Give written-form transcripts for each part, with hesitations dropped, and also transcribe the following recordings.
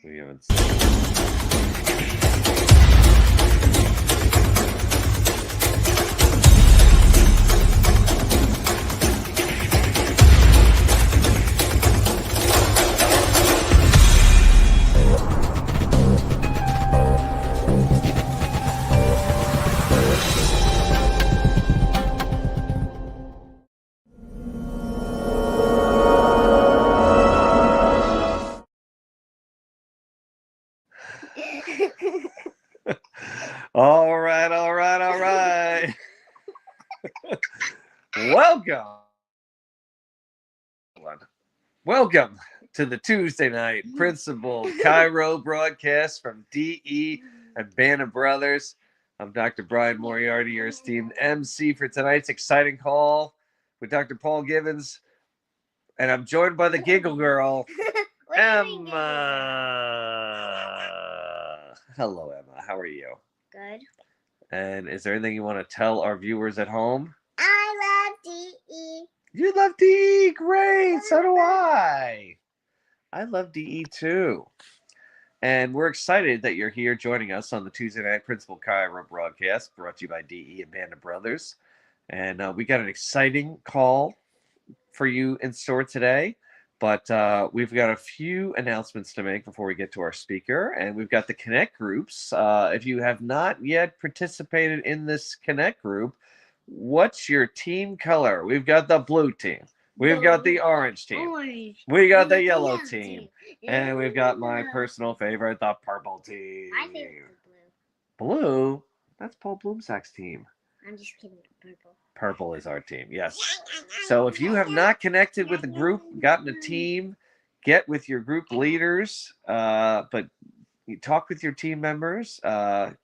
We haven't seen. All right. Welcome to the Tuesday night Principal Cairo broadcast from DE and Band of Brothers. I'm Dr. Brian Moriarty, your esteemed MC for tonight's exciting call with Dr. Paul Givens. And I'm joined by the Giggle Girl, Emma. Hello, Emma. How are you? Good. And is there anything you want to tell our viewers at home? I love DE. You love DE? Great. So do I. I love DE too. And we're excited that you're here joining us on the Tuesday Night Principal Cairo broadcast brought to you by DE and Band of Brothers. And we got an exciting call for you in store today. But we've got a few announcements to make before we get to our speaker. And we've got the Connect groups. If you have not yet participated in this Connect group, what's your team color? We've got the blue team. We've got the orange team. We got the yellow team. And we've got my personal favorite, the purple team. My favorite is blue. Blue? That's Paul Bloomsack's team. I'm just kidding. Purple. Purple is our team, yes. So if you have not connected with a group, gotten a team, get with your group leaders, but you talk with your team members,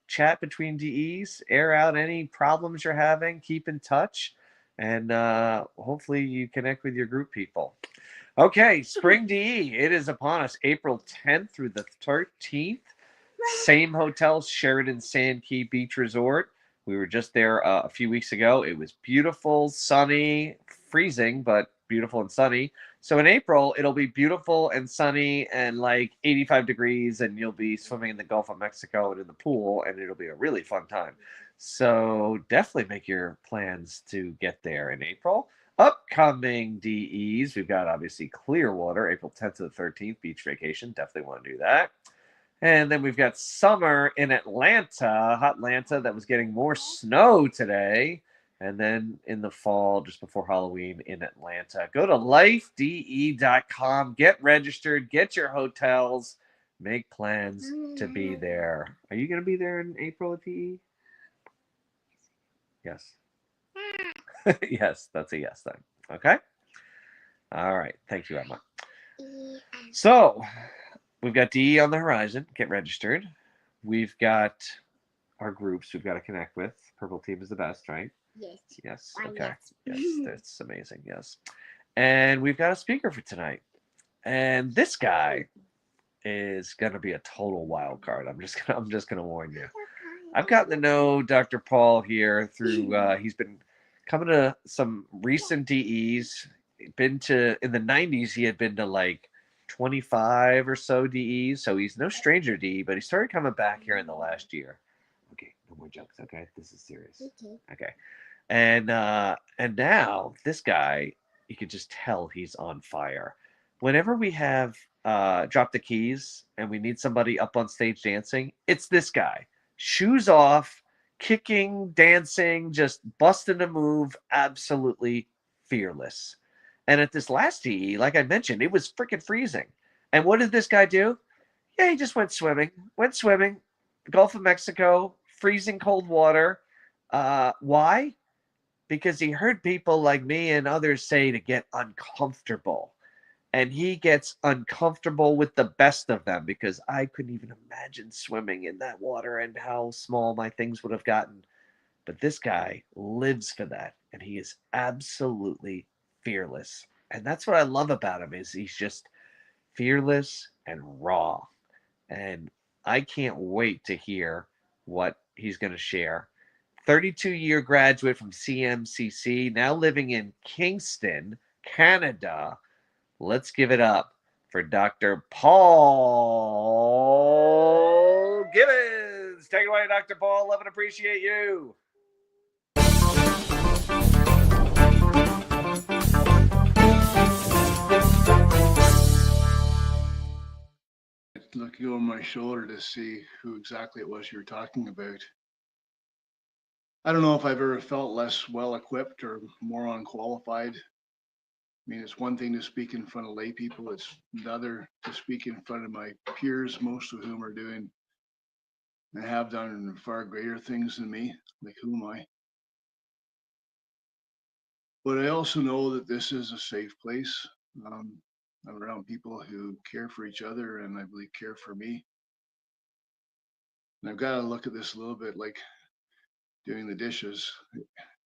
chat between DEs, air out any problems you're having, keep in touch, and hopefully you connect with your group people. Okay, Spring DE, it is upon us, April 10th through the 13th. Same hotel, Sheridan Sand Key Beach Resort. We were just there a few weeks ago. It was beautiful, sunny, freezing, but beautiful and sunny. So in April, it'll be beautiful and sunny and like 85 degrees, and you'll be swimming in the Gulf of Mexico and in the pool, and it'll be a really fun time. So definitely make your plans to get there in April. Upcoming DEs, we've got obviously Clearwater, April 10th to the 13th, beach vacation. Definitely want to do that. And then we've got summer in Atlanta, hot Atlanta, that was getting more snow today. And then in the fall, just before Halloween in Atlanta. Go to lifede.com, get registered, get your hotels, make plans to be there. Are you going to be there in April at DE? Yes. Yes, that's a yes then. Okay. All right. Thank you, Emma. So we've got DE on the horizon. Get registered. We've got our groups we've got to connect with. Purple team is the best, right? Yes. Yes. Why Okay. yes. Yes, that's amazing. Yes. And we've got a speaker for tonight. And this guy is going to be a total wild card. I'm just gonna warn you. I've gotten to know Dr. Paul here through he's been coming to some recent DEs. In the 90s he had been to like 25 or so DEs, so he's no stranger to DE, but he started coming back here in the last year. Okay, no more jokes, okay? This is serious. Okay. And now this guy, you could just tell he's on fire. Whenever we have Drop the Keys and we need somebody up on stage dancing, it's this guy. Shoes off, kicking, dancing, just busting a move, absolutely fearless. And at this last DE, like I mentioned, it was freaking freezing. And what did this guy do? Yeah, he just went swimming. The Gulf of Mexico, freezing cold water. Why? Because he heard people like me and others say to get uncomfortable. And he gets uncomfortable with the best of them, because I couldn't even imagine swimming in that water and how small my things would have gotten. But this guy lives for that, and he is absolutely fearless. And that's what I love about him, is he's just fearless and raw. And I can't wait to hear what he's going to share. 32-year graduate from CMCC, now living in Kingston, Canada. Let's give it up for Dr. Paul Gibbons. Take it away, Dr. Paul. Love and appreciate you. Looking over my shoulder to see who exactly it was you were talking about. I don't know if I've ever felt less well equipped or more unqualified. I mean, it's one thing to speak in front of lay people, it's another to speak in front of my peers, most of whom are doing and have done far greater things than me. Like, who am I? But I also know that this is a safe place. Um, I'm around people who care for each other and I believe care for me. And I've got to look at this a little bit like doing the dishes.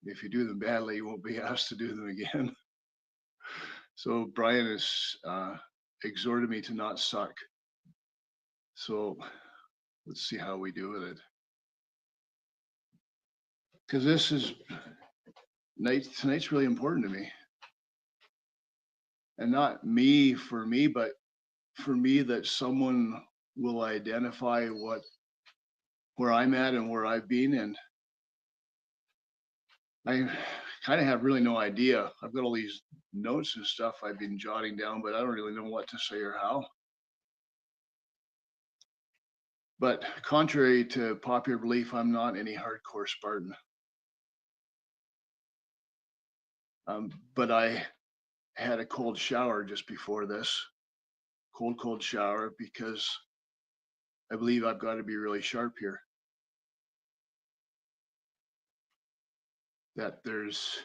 If you do them badly, you won't be asked to do them again. So Brian has exhorted me to not suck. So let's see how we do with it. Because this is tonight's really important to me. And not me for me, but for me that someone will identify where I'm at and where I've been. And I kind of have really no idea. I've got all these notes and stuff I've been jotting down, but I don't really know what to say or how. But contrary to popular belief, I'm not any hardcore Spartan. But I had a cold shower just before this, cold shower, because I believe I've got to be really sharp here. That there's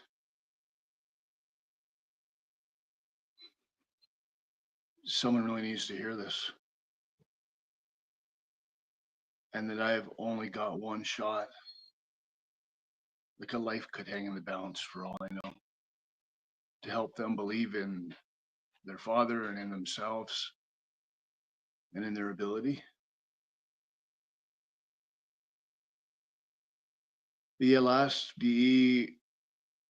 someone really needs to hear this. And that I've only got one shot. Like a life could hang in the balance for all I know. To help them believe in their father and in themselves and in their ability. The last DE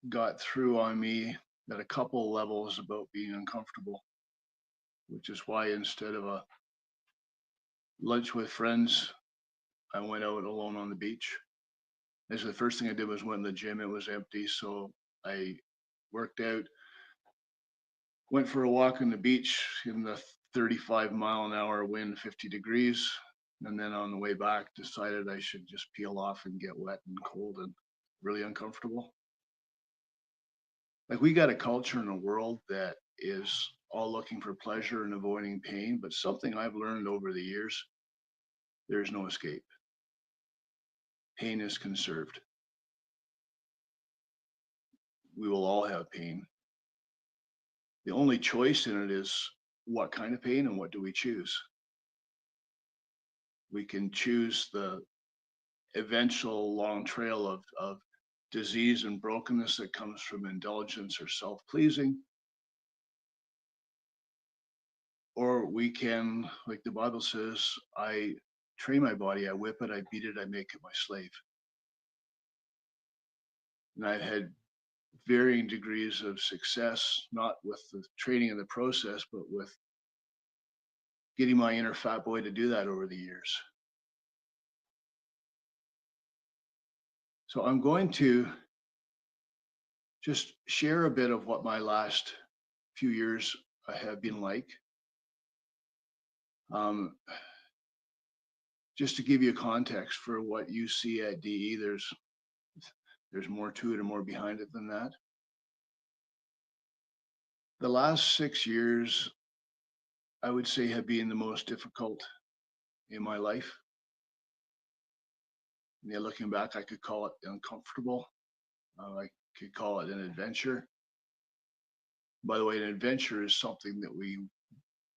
got through on me at a couple levels about being uncomfortable, which is why instead of a lunch with friends, I went out alone on the beach. Actually, the first thing I did was went in the gym. It was empty, so I worked out, went for a walk on the beach in the 35-mile-an-hour wind, 50 degrees. And then on the way back, decided I should just peel off and get wet and cold and really uncomfortable. Like, we got a culture in a world that is all looking for pleasure and avoiding pain, but something I've learned over the years, there's no escape. Pain is conserved. We will all have pain. The only choice in it is what kind of pain and what do we choose? We can choose the eventual long trail of disease and brokenness that comes from indulgence or self-pleasing. Or we can, like the Bible says, I train my body, I whip it, I beat it, I make it my slave. And I've had varying degrees of success, not with the training and the process, but with getting my inner fat boy to do that over the years. So I'm going to just share a bit of what my last few years have been like. Just to give you a context for what you see at DE, there's more to it and more behind it than that. The last 6 years, I would say, have been the most difficult in my life. And yeah, looking back, I could call it uncomfortable. I could call it an adventure. By the way, an adventure is something that we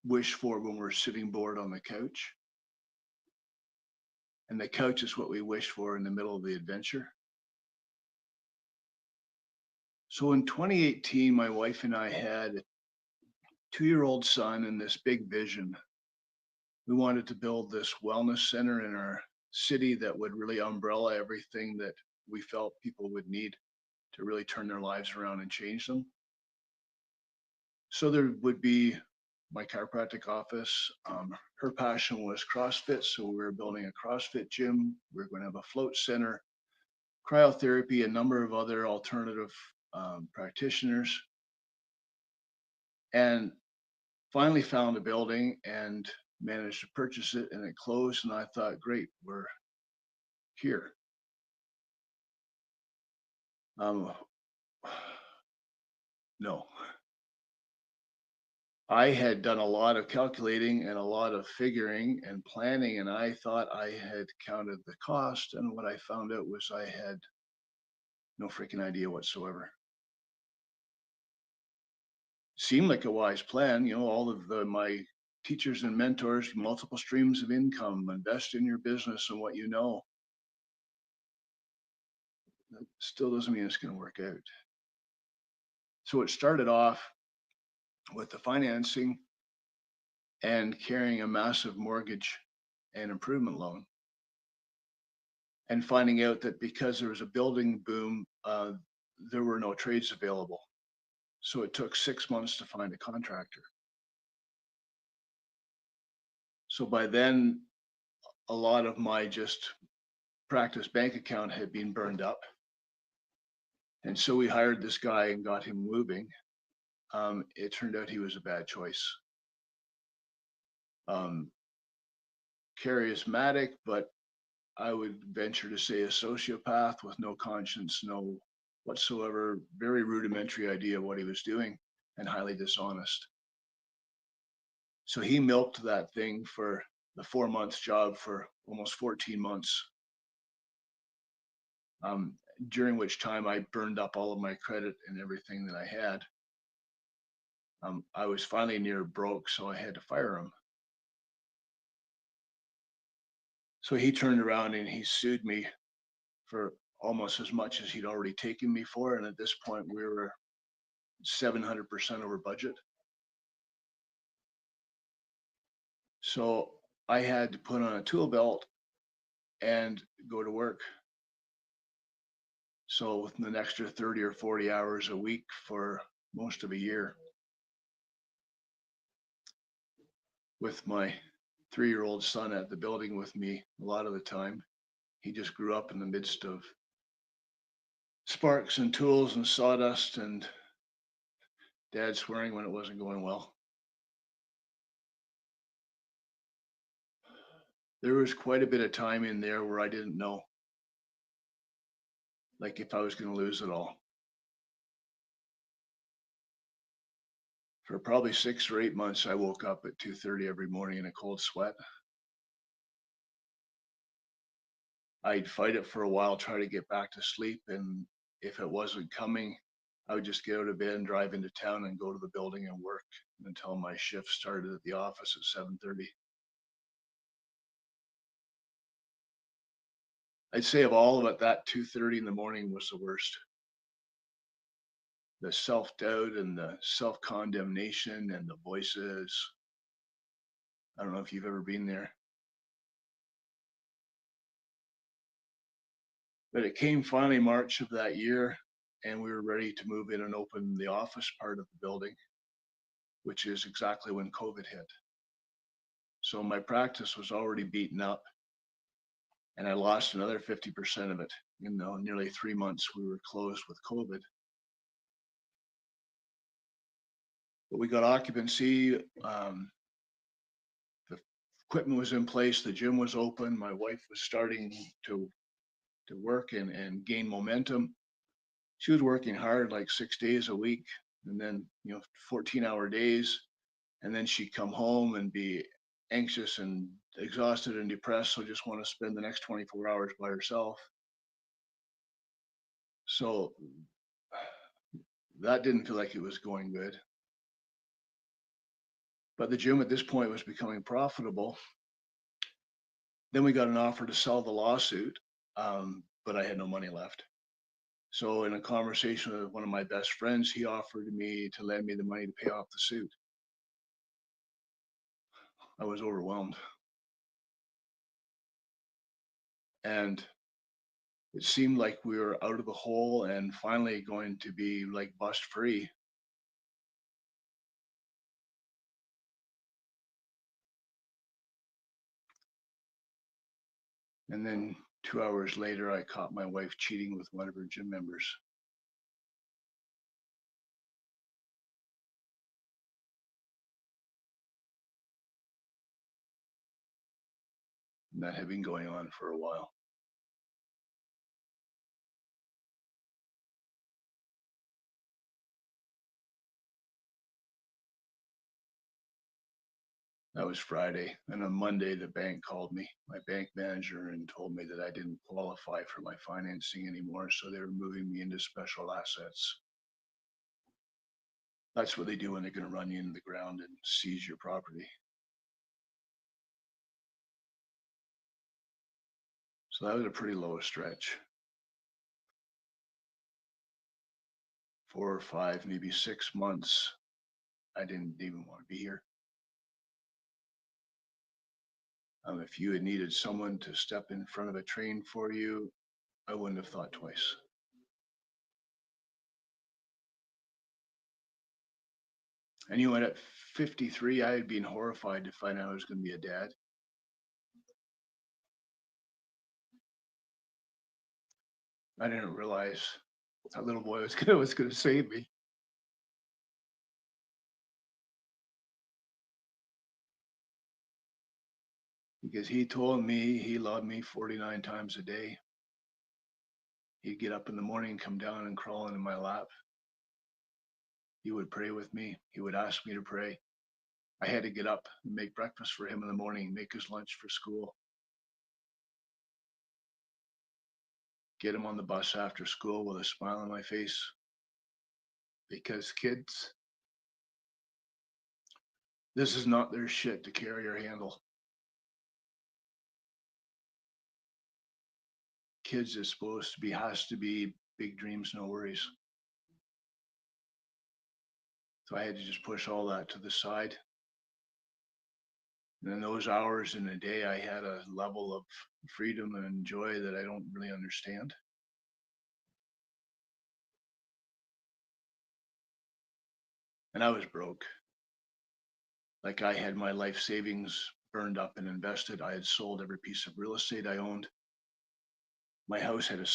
wish for when we're sitting bored on the couch. And the couch is what we wish for in the middle of the adventure. So in 2018, my wife and I had a 2-year-old son and this big vision. We wanted to build this wellness center in our city that would really umbrella everything that we felt people would need to really turn their lives around and change them. So there would be my chiropractic office. Her passion was CrossFit, so we were building a CrossFit gym. We are going to have a float center, cryotherapy, a number of other alternative practitioners, and finally found a building and managed to purchase it, and it closed. And I thought, great, we're here. Um, no, I had done a lot of calculating and a lot of figuring and planning, and I thought I had counted the cost. And what I found out was I had no freaking idea whatsoever. Seemed like a wise plan, all of my teachers and mentors, multiple streams of income, invest in your business and what you know. That still doesn't mean it's going to work out. So it started off with the financing and carrying a massive mortgage and improvement loan, and finding out that because there was a building boom, there were no trades available. So it took 6 months to find a contractor. So by then, a lot of my just practice bank account had been burned up. And so we hired this guy and got him moving. It turned out he was a bad choice. Charismatic, but I would venture to say a sociopath with no conscience, no whatsoever, very rudimentary idea of what he was doing, and highly dishonest. So he milked that thing for the 4 months job for almost 14 months, during which time I burned up all of my credit and everything that I had. I was finally near broke, so I had to fire him. So he turned around and he sued me for almost as much as he'd already taken me for. And at this point, we were 700% over budget. So I had to put on a tool belt and go to work. So with an extra 30 or 40 hours a week for most of a year, with my 3-year-old son at the building with me a lot of the time. He just grew up in the midst of sparks and tools and sawdust and dad swearing when it wasn't going well. There was quite a bit of time in there where I didn't know, like if I was going to lose it all. For probably 6 or 8 months, I woke up at 2:30 every morning in a cold sweat. I'd fight it for a while, try to get back to sleep, and if it wasn't coming, I would just get out of bed and drive into town and go to the building and work until my shift started at the office at 7:30. I'd say of all of it, that 2:30 in the morning was the worst. The self-doubt and the self-condemnation and the voices. I don't know if you've ever been there. But it came finally March of that year, and we were ready to move in and open the office part of the building, which is exactly when COVID hit. So my practice was already beaten up, and I lost another 50% of it in the nearly 3 months we were closed with COVID. But we got occupancy. The equipment was in place. The gym was open. My wife was starting to work and gain momentum. She was working hard, like 6 days a week, and then 14-hour days, and then she'd come home and be anxious and exhausted and depressed, so just want to spend the next 24 hours by herself. So that didn't feel like it was going good. But the gym at this point was becoming profitable. Then we got an offer to sell the lawsuit, but I had no money left. So in a conversation with one of my best friends, he offered me to lend me the money to pay off the suit. I was overwhelmed. And it seemed like we were out of the hole and finally going to be like bust free. And then 2 hours later, I caught my wife cheating with one of her gym members. And that had been going on for a while. That was Friday. And on Monday, the bank called me, my bank manager, and told me that I didn't qualify for my financing anymore. So they were moving me into special assets. That's what they do when they're going to run you into the ground and seize your property. So that was a pretty low stretch. 4 or 5, maybe 6 months, I didn't even want to be here. If you had needed someone to step in front of a train for you, I wouldn't have thought twice. And you know, at 53, I had been horrified to find out I was going to be a dad. I didn't realize that little boy was going to save me. Because he told me he loved me 49 times a day. He'd get up in the morning, come down and crawl into my lap. He would pray with me. He would ask me to pray. I had to get up and make breakfast for him in the morning, make his lunch for school, get him on the bus after school with a smile on my face. Because kids, this is not their shit to carry or handle. Kids is supposed to be, has to be big dreams, no worries. So I had to just push all that to the side. And in those hours in a day, I had a level of freedom and joy that I don't really understand. And I was broke. Like I had my life savings burned up and invested. I had sold every piece of real estate I owned. My house had a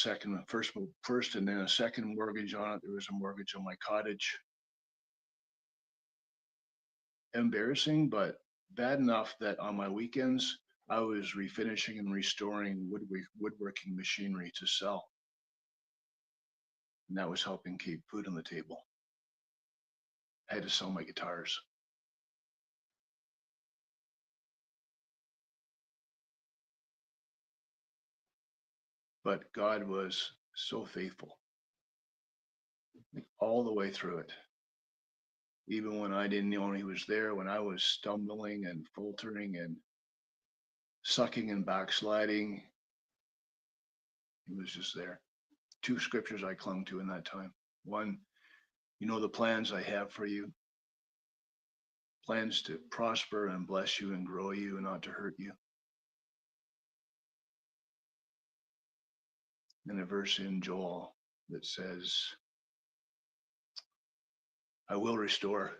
first and then a second mortgage on it. There was a mortgage on my cottage. Embarrassing, but bad enough that on my weekends, I was refinishing and restoring woodworking machinery to sell. And that was helping keep food on the table. I had to sell my guitars. But God was so faithful all the way through it. Even when I didn't know he was there, when I was stumbling and faltering and sucking and backsliding, he was just there. 2 scriptures I clung to in that time. One, you know the plans I have for you, plans to prosper and bless you and grow you and not to hurt you. And a verse in Joel that says, I will restore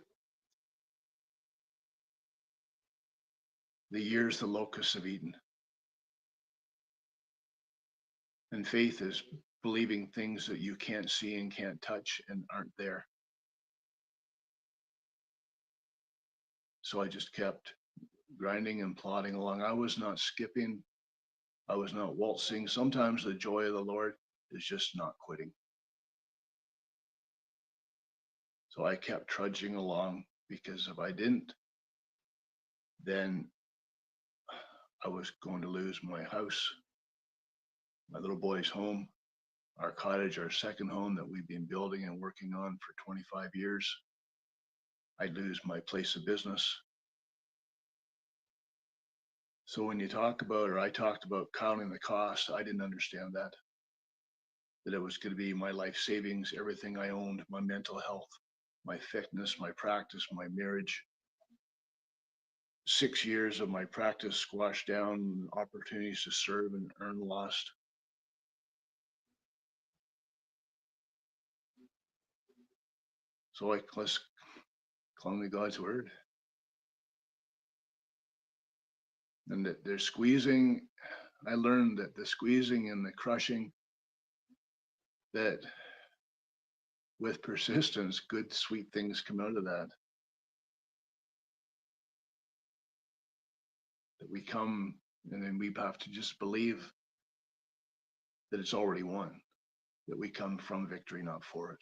the years the locusts have eaten. And faith is believing things that you can't see and can't touch and aren't there. So I just kept grinding and plodding along. I was not skipping. I was not waltzing. Sometimes the joy of the Lord is just not quitting. So I kept trudging along, because if I didn't, then I was going to lose my house, my little boy's home, our cottage, our second home that we've been building and working on for 25 years. I'd lose my place of business. So when you talk about, or I talked about counting the cost, I didn't understand that it was going to be my life savings, everything I owned, my mental health, my fitness, my practice, my marriage. 6 years of my practice squashed down, opportunities to serve and earn lost. So I clung to God's word. And that they're squeezing I learned that the squeezing and the crushing, that with persistence, good, sweet things come out of that. That we come and then we have to just believe that it's already won, that we come from victory, not for it.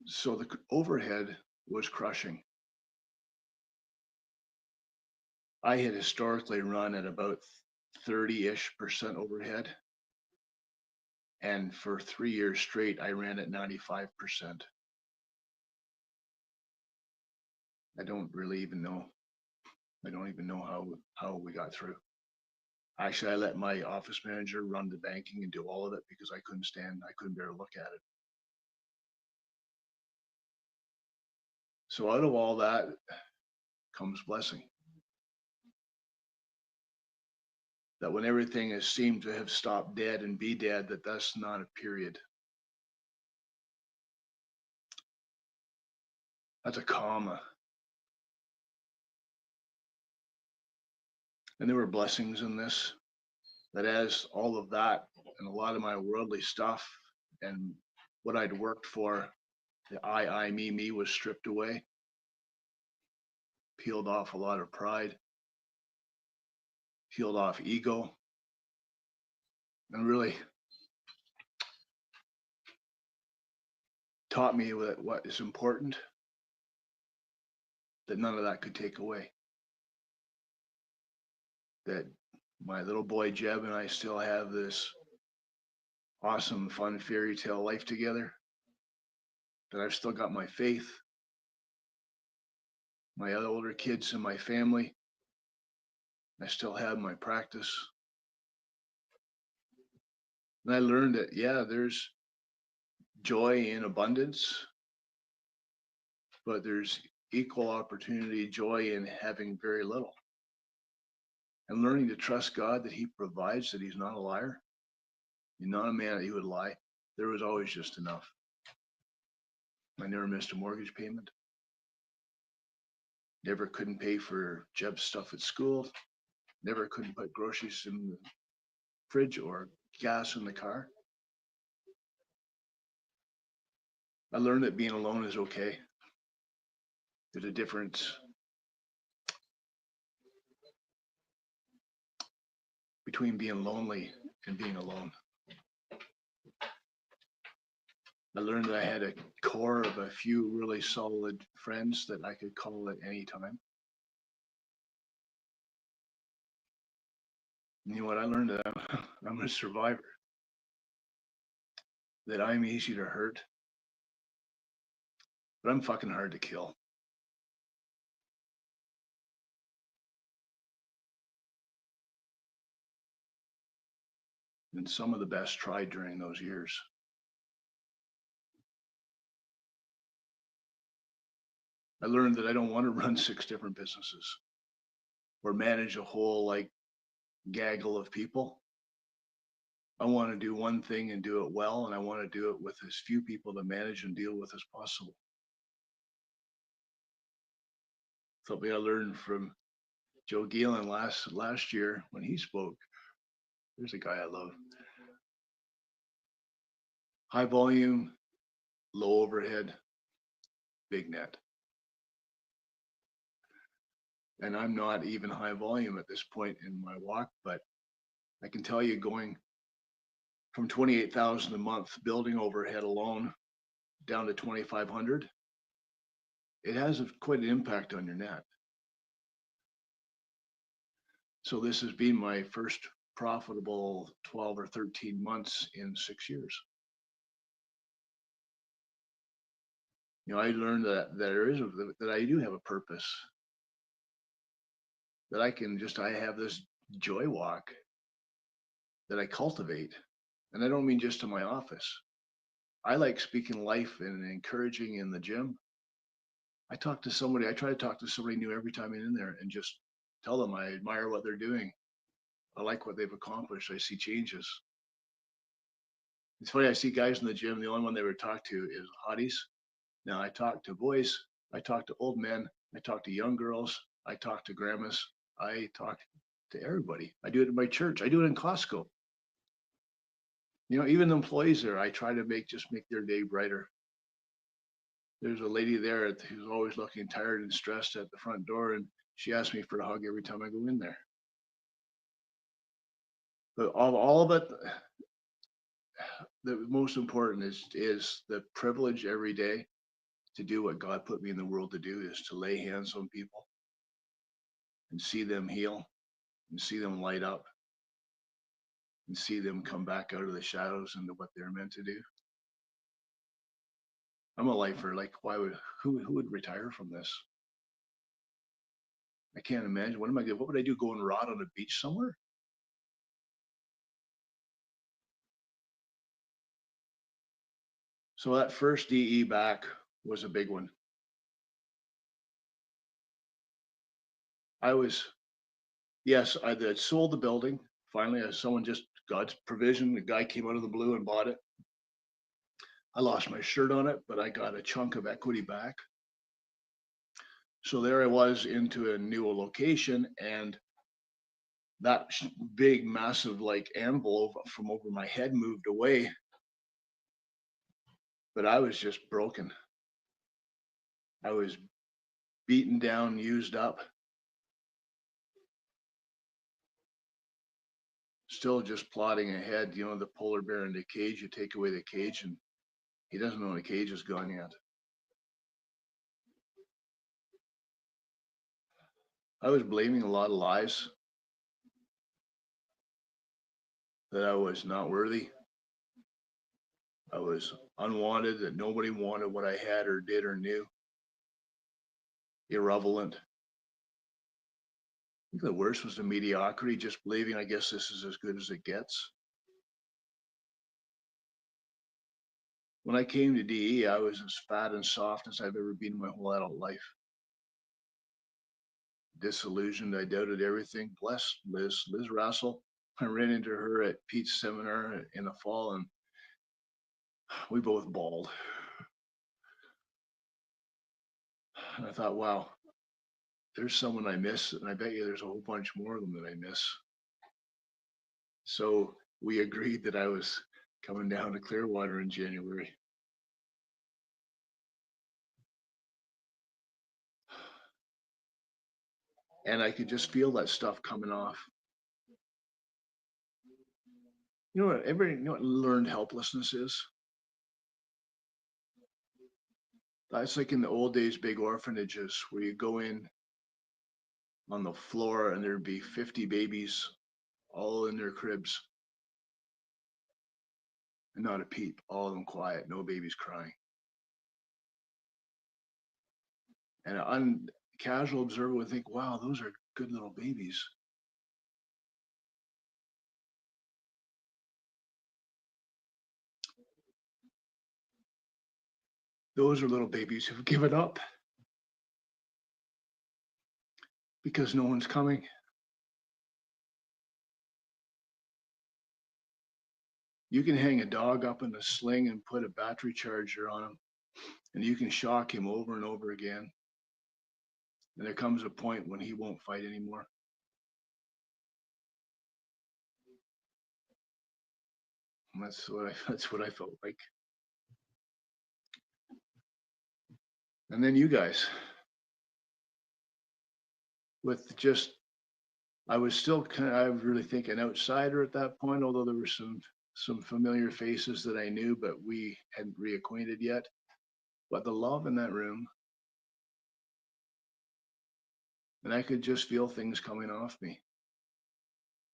So the overhead was crushing. I had historically run at about 30-ish% overhead. And for 3 years straight, I ran at 95%. I don't really even know. I don't even know how we got through. Actually, I let my office manager run the banking and do all of it because I couldn't bear to look at it. So out of all that comes blessing. That when everything has seemed to have stopped dead and be dead, that's not a period. That's a comma. And there were blessings in this, that as all of that and a lot of my worldly stuff and what I'd worked for, the me was stripped away, peeled off a lot of pride, peeled off ego, and really taught me that what is important, that none of that could take away. That my little boy Jeb and I still have this awesome, fun fairy tale life together. That I've still got my faith, my other older kids in my family. I still have my practice. And I learned that, yeah, there's joy in abundance, but there's equal opportunity, joy in having very little. And learning to trust God that He provides, that He's not a liar, He's not a man that He would lie. There was always just enough. I never missed a mortgage payment. Never couldn't pay for Jeb's stuff at school. Never couldn't put groceries in the fridge or gas in the car. I learned that being alone is okay. There's a difference between being lonely and being alone. I learned that I had a core of a few really solid friends that I could call at any time. And you know what? I learned that I'm a survivor, that I'm easy to hurt, but I'm fucking hard to kill. And some of the best tried during those years. I learned that I don't want to run 6 different businesses or manage a whole like gaggle of people. I want to do one thing and do it well, and I want to do it with as few people to manage and deal with as possible. Something I learned from Joe Galen last year when he spoke. There's a guy I love. High volume, low overhead, big net. And I'm not even high volume at this point in my walk, but I can tell you going from 28,000 a month building overhead alone down to 2,500, it has quite an impact on your net. So this has been my first profitable 12 or 13 months in 6 years. You know, I learned that I do have a purpose. That I have this joy walk that I cultivate. And I don't mean just to my office. I like speaking life and encouraging in the gym. I try to talk to somebody new every time I'm in there and just tell them I admire what they're doing. I like what they've accomplished. I see changes. It's funny, I see guys in the gym, the only one they would talk to is hotties. Now I talk to boys, I talk to old men, I talk to young girls, I talk to grandmas, I talk to everybody. I do it in my church. I do it in Costco. Even the employees there, I try to make their day brighter. There's a lady there who's always looking tired and stressed at the front door, and she asks me for a hug every time I go in there. But all of it, the most important is the privilege every day to do what God put me in the world to do, is to lay hands on people and see them heal and see them light up and see them come back out of the shadows into what they're meant to do. I'm a lifer. Like, who would retire from this? I can't imagine. What would I do? Go and rot on a beach somewhere? So that first DE back was a big one. Yes, I had sold the building. Finally, as someone just, God's provision, the guy came out of the blue and bought it. I lost my shirt on it, but I got a chunk of equity back. So there I was into a new location, and that big, massive, like envelope from over my head moved away. But I was just broken. I was beaten down, used up. Still just plodding ahead. The polar bear in the cage, you take away the cage and he doesn't know the cage is gone yet. I was blaming a lot of lies, that I was not worthy. I was unwanted, that nobody wanted what I had or did or knew. Irrelevant. I think the worst was the mediocrity, just believing, I guess this is as good as it gets. When I came to DE, I was as fat and soft as I've ever been in my whole adult life. Disillusioned, I doubted everything. Bless Liz Russell. I ran into her at Pete's seminar in the fall, and we both bawled. And I thought, wow, there's someone I miss, and I bet you there's a whole bunch more of them that I miss. So we agreed that I was coming down to Clearwater in January. And I could just feel that stuff coming off. Everybody, what learned helplessness is? That's like in the old days, big orphanages where you go in on the floor and there'd be 50 babies all in their cribs. And not a peep, all of them quiet, no babies crying. And an casual observer would think, wow, those are good little babies. Those are little babies who've given up because no one's coming. You can hang a dog up in a sling and put a battery charger on him, and you can shock him over and over again. And there comes a point when he won't fight anymore. And that's what I felt like. And then you guys, with just, I was still I really think an outsider at that point, although there were some familiar faces that I knew, but we hadn't reacquainted yet. But the love in that room, and I could just feel things coming off me.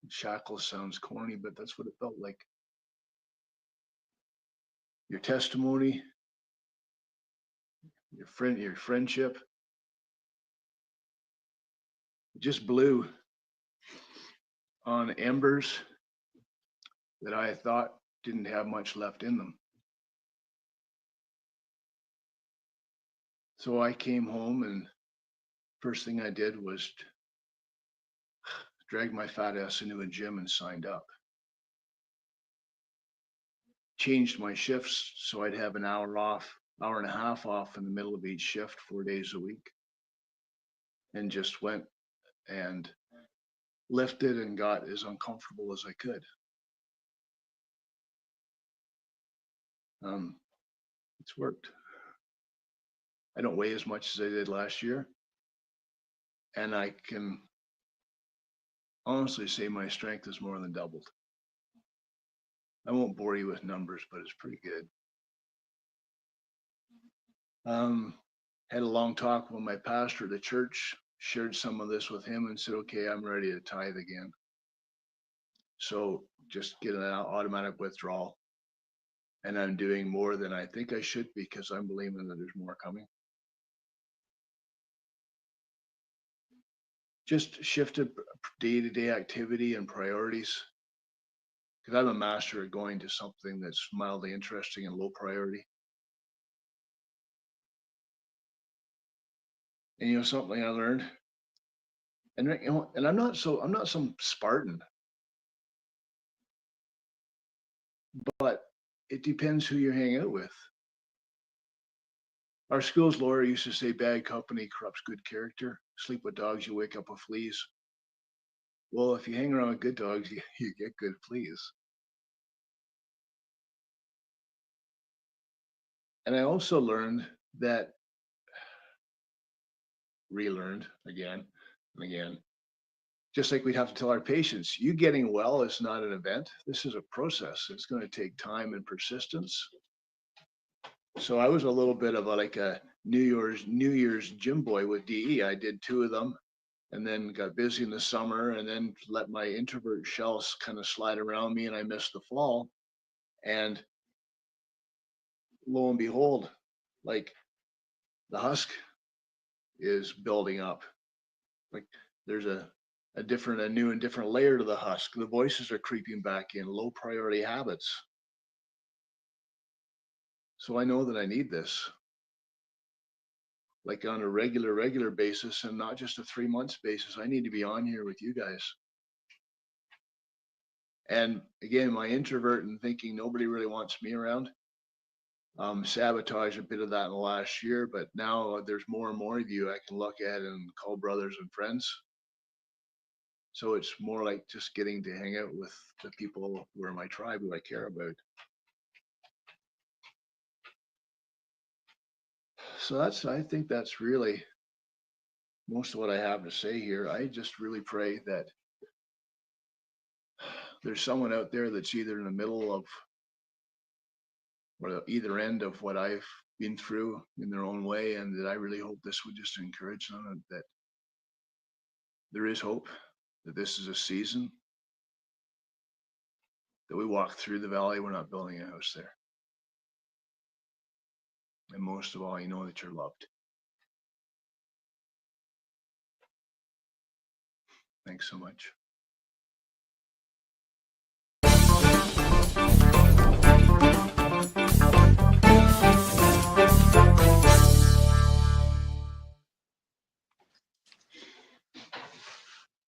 Shackles sounds corny, but that's what it felt like. Your testimony, your friendship, just blew on embers that I thought didn't have much left in them. So I came home, and first thing I did was drag my fat ass into a gym and signed up. Changed my shifts so I'd have an hour off hour and a half off in the middle of each shift, 4 days a week, and just went and lifted and got as uncomfortable as I could. It's worked. I don't weigh as much as I did last year, and I can honestly say my strength has more than doubled. I won't bore you with numbers, but it's pretty good. Had a long talk with my pastor at the church, shared some of this with him, and said, okay, I'm ready to tithe again. So just get an automatic withdrawal. And I'm doing more than I think I should because I'm believing that there's more coming. Just shifted day-to-day activity and priorities. Because I'm a master at going to something that's mildly interesting and low priority. And you know something I learned, and you know, and I'm not some Spartan, but it depends who you hang out with. Our school's lawyer used to say, "Bad company corrupts good character. Sleep with dogs, you wake up with fleas." Well, if you hang around with good dogs, you get good fleas. And I also learned that, relearned again and again, just like we'd have to tell our patients, you getting well is not an event. This is a process. It's going to take time and persistence. So I was a little bit of like a New Year's gym boy with DE. I did 2 of them and then got busy in the summer and then let my introvert shells kind of slide around me and I missed the fall. And lo and behold, like the husk is building up. Like there's a new and different layer to the husk. The voices are creeping back in, low priority habits. So I know that I need this, like on a regular basis and not just a 3 months basis. I need to be on here with you guys. And again, my introvert and thinking nobody really wants me around, sabotage a bit of that in the last year, but now there's more and more of you I can look at and call brothers and friends. So it's more like just getting to hang out with the people who are my tribe, who I care about. So I think that's really most of what I have to say here. I just really pray that there's someone out there that's either in the middle of or either end of what I've been through in their own way, and that I really hope this would just encourage them, and that there is hope, that this is a season, that we walk through the valley, we're not building a house there. And most of all, you know that you're loved. Thanks so much.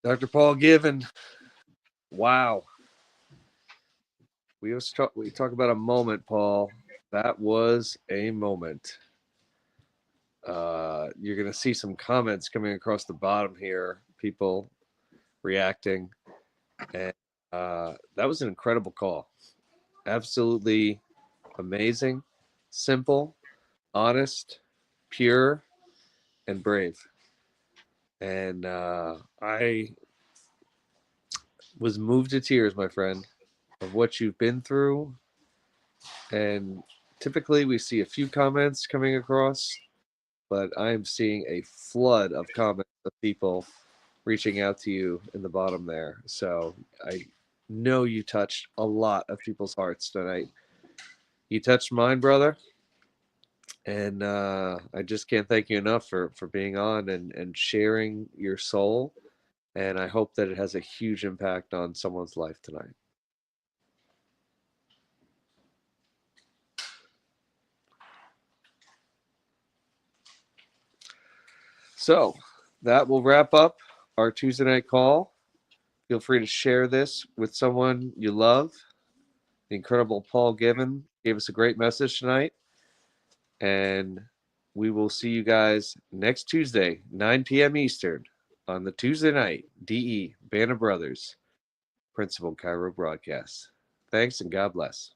Dr. Paul Given. Wow. We talk about a moment, Paul. That was a moment. You're going to see some comments coming across the bottom here, people reacting. And that was an incredible call. Absolutely amazing, simple, honest, pure, and brave. And I was moved to tears, my friend, of what you've been through. And typically we see a few comments coming across, but I'm seeing a flood of comments of people reaching out to you in the bottom there. So I know you touched a lot of people's hearts tonight. You touched mine, brother. And I just can't thank you enough for being on and sharing your soul. And I hope that it has a huge impact on someone's life tonight. So that will wrap up our Tuesday night call. Feel free to share this with someone you love. The incredible Paul Given gave us a great message tonight. And we will see you guys next Tuesday, 9 p.m. Eastern, on the Tuesday night DE Band of Brothers Principal Cairo broadcast. Thanks and God bless.